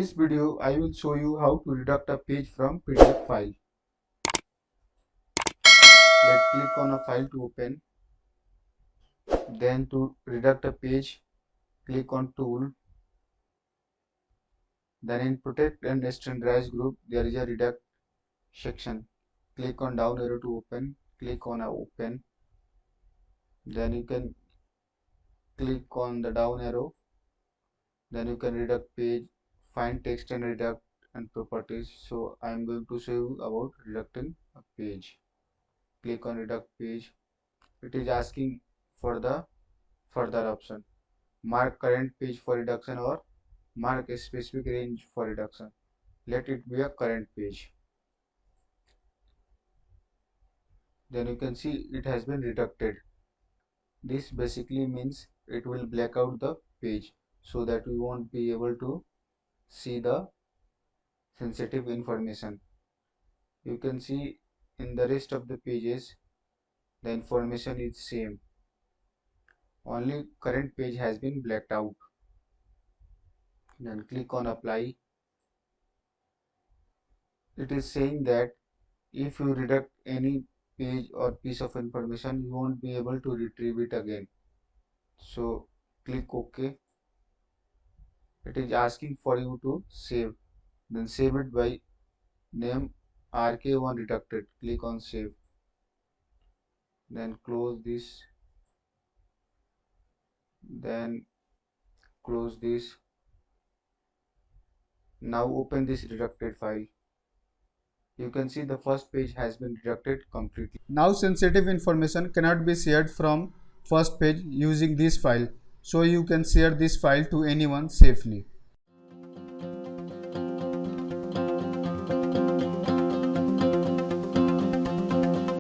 this video, I will show you how to redact a page from PDF file. Let's click on a file to open. Then to redact a page, click on Tool. Then in Protect and Standardize group, there is a Redact section. Click on down arrow to open. Click on Open. Then you can click on the down arrow. Then you can redact page, find text and redact and properties. So I am going to show you about reducting a page. Click on redact page. It is asking for the further option. Mark current page for reduction or mark a specific range for reduction. Let it be a current page. Then you can see it has been reducted. This basically means it will black out the page so that we won't be able to see the sensitive information. You can see in the rest of the pages the information is same. Only current page has been blacked out. Then click on apply. It is saying that if you redact any page or piece of information, you won't be able to retrieve it again. So click OK. It is asking for you to save. Then save it by name RK1 reducted. Click on save. Then close this. Then close this. Now open this reducted file. You can see the first page has been reducted completely. Now sensitive information cannot be shared from first page using this file. So you can share this file to anyone safely.